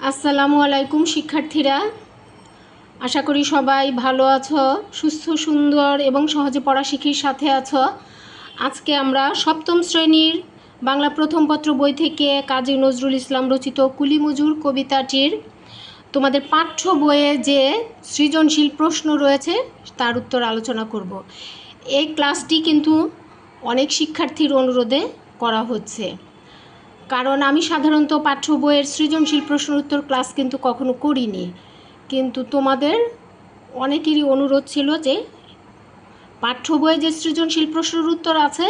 আসসালামু আলাইকুম শিক্ষার্থীরা, আশা করি সবাই ভালো আছো, সুস্থ সুন্দর এবং সহজে পড়াশিখির সাথে আছো। আজকে আমরা সপ্তম শ্রেণীর বাংলা প্রথম পত্র বই থেকে কাজী নজরুল ইসলাম রচিত কুলি মজুর কবিতাটির তোমাদের পাঠ্য বইয়ে যে সৃজনশীল প্রশ্ন রয়েছে তার উত্তর আলোচনা করব। এই ক্লাসটি কিন্তু অনেক শিক্ষার্থীর অনুরোধে করা হচ্ছে, কারণ আমি সাধারণত পাঠ্য বইয়ের সৃজনশীল প্রশ্ন উত্তর ক্লাস কিন্তু কখনো করিনি, কিন্তু তোমাদের অনেকেরই অনুরোধ ছিল যে পাঠ্য বইয়ে যে সৃজনশীল প্রশ্নের উত্তর আছে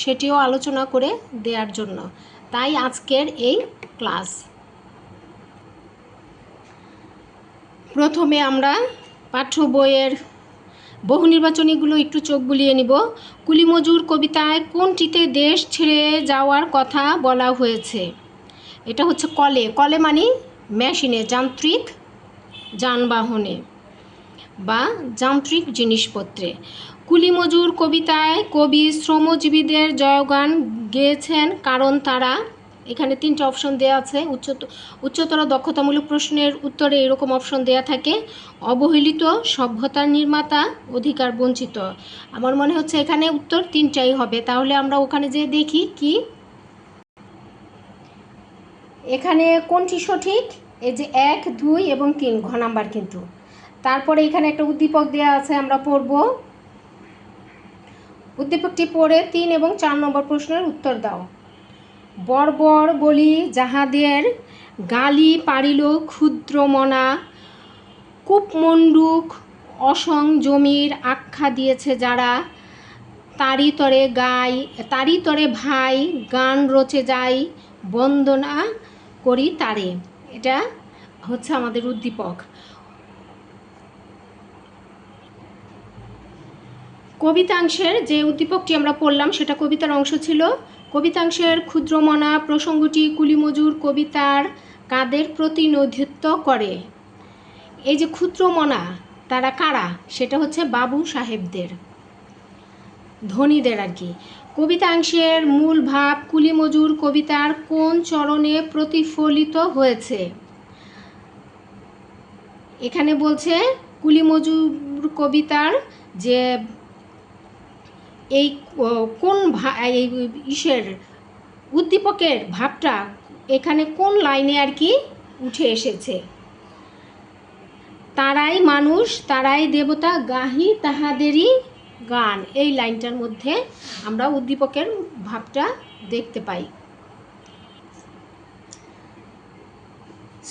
সেটিও আলোচনা করে দেওয়ার জন্য, তাই আজকের এই ক্লাস। প্রথমে আমরা পাঠ্য বইয়ের বহু নির্বাচনীগুলো একটু চোখ বুলিয়ে নিব। কুলি মজুর কবিতায় কোনটিতে দেশ ছেড়ে যাওয়ার কথা বলা হয়েছে? এটা হচ্ছে কলে। কলে মানে মেশিনে, যান্ত্রিক যানবাহনে বা যান্ত্রিক জিনিসপত্রে। কুলি মজুর কবিতায় কবি শ্রমজীবীদের জয়গান গেয়েছেন কারণ তারা, এখানে তিনটা অপশন দেওয়া আছে। উচ্চতর দক্ষতামূলক প্রশ্নের উত্তরে এরকম অপশন দেওয়া থাকে: অবহেলিত, সভ্যতার নির্মাতা, অধিকার বঞ্চিত। আমার মনে হচ্ছে এখানে উত্তর তিনটাই হবে, তাহলে আমরা ওখানে যেয়ে দেখি কি এখানে কোনটি সঠিক। এই যে 1, 2 এবং 3 ঘ নাম্বার কিন্তু। তারপরে এখানে একটা উদ্দীপক দেওয়া আছে, আমরা পড়ব। উদ্দীপকটি পড়ে 3 এবং 4 নম্বর প্রশ্নের উত্তর দাও। বর্বর বলি যাহাদের গালি পারিল ক্ষুদ্রমনা, কূপমণ্ডূক অসংযমীর আখ্যা দিয়েছে যারা, তারি তরে ভাই গান রচে যাই, বন্দনা করি তারে। এটা হচ্ছে আমাদের উদ্দীপক। কবিতাংশের যে উদ্দীপকটি আমরা পড়লাম সেটা কবিতার অংশ ছিল। কবিতাংশের ক্ষুদ্রমনা প্রসঙ্গটি কুলি মজুর কবিতার কাদের প্রতিনিধিত্ব করে? এই যে ক্ষুদ্রমনা তারা কারা? সেটা হচ্ছে বাবু সাহেবদের, ধনীদের আর কি। কবিতাংশের মূল ভাব কুলি মজুর কবিতার কোন চরণে প্রতিফলিত হয়েছে? এখানে বলছে কুলি মজুর কবিতার যে এই কোন এই ইসের উদ্দীপকের ভাবটা এখানে কোন লাইনে আর কি উঠে এসেছে? তারাই মানুষ, তারাই দেবতা, গাহি তাহাদেরই গান। এই লাইনটার মধ্যে আমরা উদ্দীপকের ভাবটা দেখতে পাই।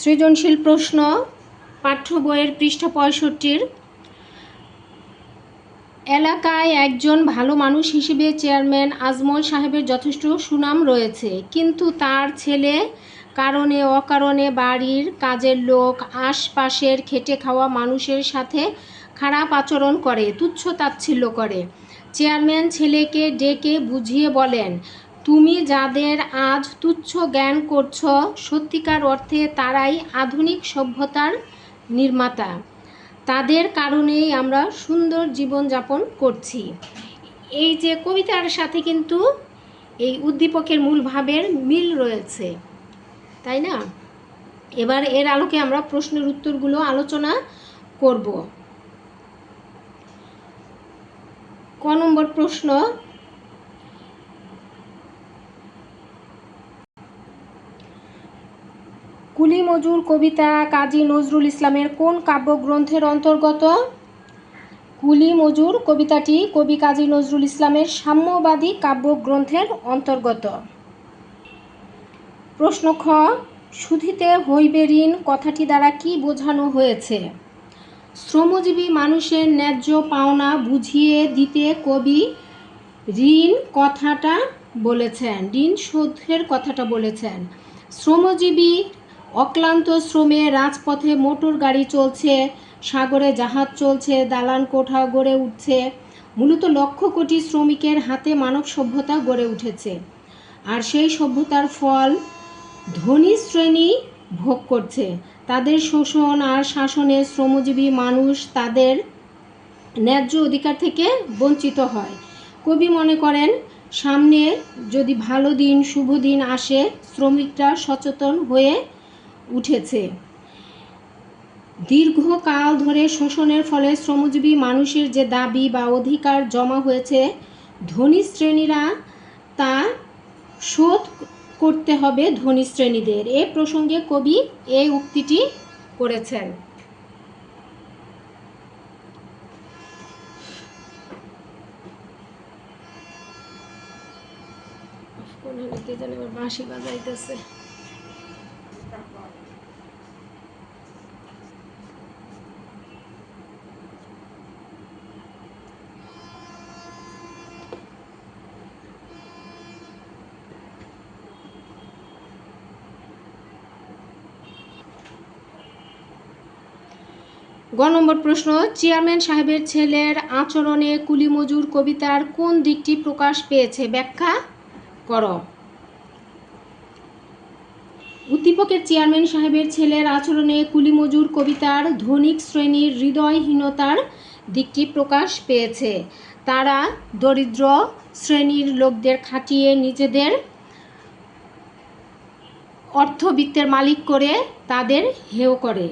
সৃজনশীল প্রশ্ন পাঠ্য বইয়ের পৃষ্ঠা 65। এলাকায় একজন ভালো মানুষ হিসেবে চেয়ারম্যান আজমল সাহেবের যথেষ্ট সুনাম রয়েছে, কিন্তু তার ছেলে কারণে অকারণে বাড়ির কাজের লোক, আশপাশের খেটে খাওয়া মানুষের সাথে খারাপ আচরণ করে, তুচ্ছ তাচ্ছিল্য করে। চেয়ারম্যান ছেলেকে ডেকে বুঝিয়ে বলেন, তুমি যাদের আজ তুচ্ছ জ্ঞান করছ সত্যিকার অর্থে তারাই আধুনিক সভ্যতার নির্মাতা, তাদের কারণেই আমরা সুন্দর জীবনযাপন করছি। এই যে কবিতার সাথে কিন্তু এই উদ্দীপকের মূল ভাবের মিল রয়েছে, তাই না? এবার এর আলোকে আমরা প্রশ্নের উত্তরগুলো আলোচনা করব। ক নম্বর প্রশ্ন, কুলি মজুর কবিতা কাজী নজরুল ইসলামের কোন কাব্যগ্রন্থের অন্তর্গত? কুলি মজুর কবিতাটি কবি কাজী নজরুল ইসলামের সাম্যবাদী কাব্যগ্রন্থের অন্তর্গত। প্রশ্ন খ, শুধিতে হইবে ঋণ কথাটি দ্বারা কি বোঝানো হয়েছে? শ্রমজীবী মানুষের ন্যায্য পাওনা বুঝিয়ে দিতে কবি ঋণ কথাটা বলেছেন, ঋণ শোধের কথাটা বলেছেন। শ্রমজীবী অক্লান্ত শ্রমে রাজপথে মোটর গাড়ি চলছে, সাগরে জাহাজ চলছে, দালান কোঠা গড়ে উঠছে। মূলত লক্ষ কোটি শ্রমিকের হাতে মানব সভ্যতা গড়ে উঠেছে, আর সেই সভ্যতার ফল ধনী শ্রেণী ভোগ করছে। তাদের শোষণ আর শাসনে শ্রমজীবী মানুষ তাদের ন্যায্য অধিকার থেকে বঞ্চিত হয়। কবি মনে করেন, সামনে যদি ভালো দিন, শুভ দিন আসে, শ্রমিকরা সচেতন হয়ে উঠেছে, দীর্ঘকাল ধরে শোষণের ফলে শ্রমজীবী মানুষের যে দাবি বা অধিকার জমা হয়েছে, ধনী শ্রেণীরা তা শোধ করতে হবে ধনী শ্রেণীদের। এ প্রসঙ্গে কবি এই উক্তিটি করেছেন। বাঁশি বাজাইতেছে। গ নম্বর প্রশ্ন, চেয়ারম্যান সাহেবের ছেলের আচরণে কুলি মজুর কবিতার কোন দিকটি প্রকাশ পেয়েছে, ব্যাখ্যা করো। উদ্দীপকের চেয়ারম্যান সাহেবের ছেলের আচরণে কুলি মজুর কবিতার ধনিক শ্রেণীর হৃদয়হীনতার দিকটি প্রকাশ পেয়েছে। তারা দরিদ্র শ্রেণীর লোকদের খাটিয়ে নিজেদের অর্থবিত্তের মালিক করে তাদের হেয় করে।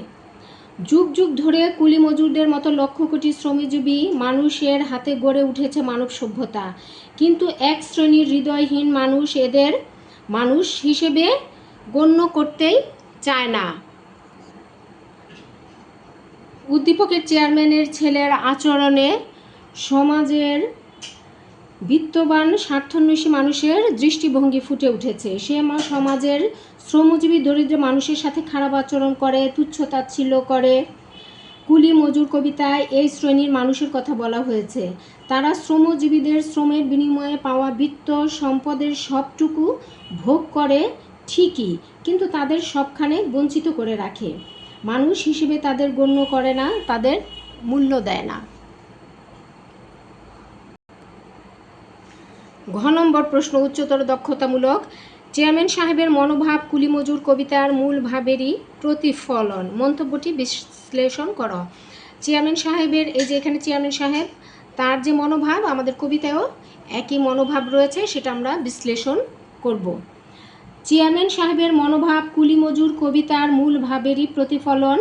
যুগ যুগ ধরে কুলি মজুরদের মতো লক্ষ কোটি শ্রমজীবী মানুষের হাতে গড়ে উঠেছে মানব সভ্যতা, কিন্তু এক শ্রেণীর হৃদয়হীন মানুষ এদের মানুষ হিসেবে গণ্য করতেই চায় না। উদ্দীপকের চেয়ারম্যানের ছেলের আচরণে সমাজের বিত্তবান স্বার্থন্বেষী মানুষের দৃষ্টিভঙ্গি ফুটে উঠেছে। সে সমাজের শ্রমজীবী দরিদ্র মানুষের সাথে খারাপ আচরণ করে, তুচ্ছতাচ্ছিল্য করে। কুলি মজুর কবিতায় এই শ্রেণীর মানুষের কথা বলা হয়েছে। তারা শ্রমজীবীদের শ্রমের বিনিময়ে পাওয়া বিত্ত সম্পদের সবটুকু ভোগ করে ঠিকই, কিন্তু তাদের সবখানে বঞ্চিত করে রাখে। মানুষ হিসেবে তাদের গণ্য করে না, তাদের মূল্য দেয় না। ঘ নম্বর প্রশ্ন, উচ্চতর দক্ষতামূলক। চেয়ারম্যান সাহেবের মনোভাব কুলি মজুর কবিতার মূল ভাবেরই প্রতিফলন। মন্তব্যটি বিশ্লেষণ করো। চেয়ারম্যান সাহেবের, এই যে এখানে চেয়ারম্যান সাহেব, তার যে মনোভাব আমাদের কবিতায়ও একই মনোভাব রয়েছে, সেটা আমরা বিশ্লেষণ করব। চেয়ারম্যান সাহেবের মনোভাব কুলি মজুর কবিতার মূল ভাবেরই প্রতিফলন।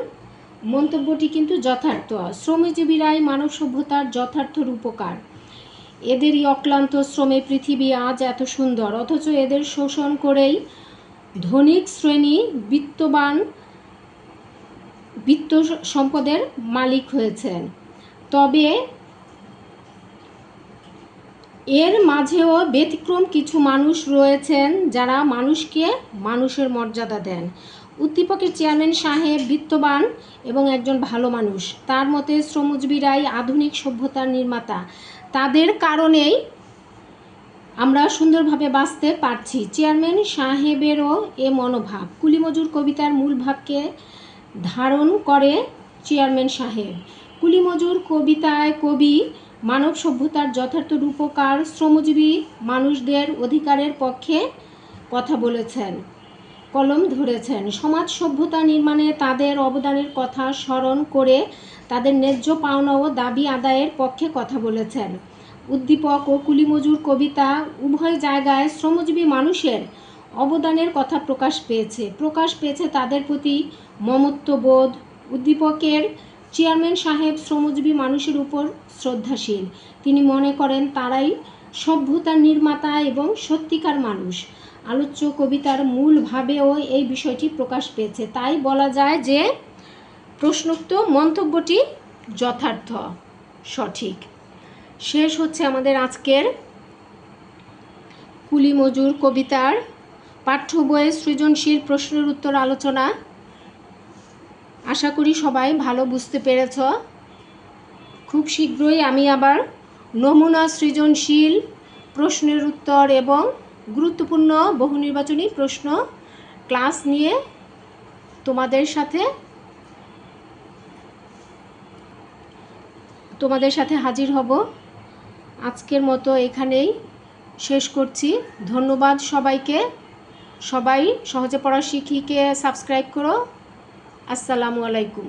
মন্তব্যটি কিন্তু যথার্থ। শ্রমজীবীরাই মানব সভ্যতার যথার্থ রূপকার। এদেরই অক্লান্ত শ্রমে পৃথিবী আজ এত সুন্দর, অথচ এদের শোষণ করেই ধনিক শ্রেণী বিত্ত সম্পদের মালিক হয়েছেন। তবে এর মাঝেও ব্যতিক্রম কিছু মানুষ রয়েছেন যারা মানুষকে মানুষের মর্যাদা দেন। উদ্দীপকের চেয়ারম্যান সাহেব বিত্তবান এবং একজন ভালো মানুষ। তার মতে শ্রমজীবীরাই আধুনিক সভ্যতার নির্মাতা। তাদের কারণেই আমরা সুন্দরভাবে বাঁচতে পারছি। চেয়ারম্যান সাহেবেরও এ মনোভাব। কুলি মজুর কবিতার মূল ভাবকে ধারণ করে চেয়ারম্যান সাহেব। কুলি মজুর কবিতায় কবি মানব সভ্যতার যথার্থ রূপকার শ্রমজীবী মানুষদের অধিকারের পক্ষে কথা বলেছেন, কলম ধরেছেন। সমাজ সভ্যতা নির্মাণে তাদের অবদানের কথা স্মরণ করে তাদের ন্যায্য পাওনা ও দাবি আদায়ের পক্ষে কথা বলেছেন। উদ্দীপক ও কুলি মজুর কবিতা উভয় জায়গায় শ্রমজীবী মানুষের অবদানের কথা প্রকাশ পেয়েছে তাদের প্রতি মমত্ববোধ। উদ্দীপকের চেয়ারম্যান সাহেব শ্রমজীবী মানুষের উপর শ্রদ্ধাশীল। তিনি মনে করেন তারাই সভ্যতার নির্মাতা এবং সত্যিকার মানুষ। আলোচ্য কবিতার মূল ভাবেও এই বিষয়টি প্রকাশ পেয়েছে। তাই বলা যায় যে প্রশ্নোক্ত মন্তব্যটি যথার্থ, সঠিক। শেষ হচ্ছে আমাদের আজকের কুলি মজুর কবিতার পাঠ্য বইয়ের সৃজনশীল প্রশ্নের উত্তর আলোচনা। আশা করি সবাই ভালো বুঝতে পেরেছ। খুব শীঘ্রই আমি আবার নমুনা সৃজনশীল প্রশ্নের উত্তর এবং গুরুত্বপূর্ণ বহু নির্বাচনী প্রশ্ন ক্লাস নিয়ে তোমাদের সাথে হাজির হব। আজকের মতো এখানেই শেষ করছি। ধন্যবাদ সবাইকে। সবাই সহজে পড়া শিখিকে সাবস্ক্রাইব করো। আসসালামু আলাইকুম।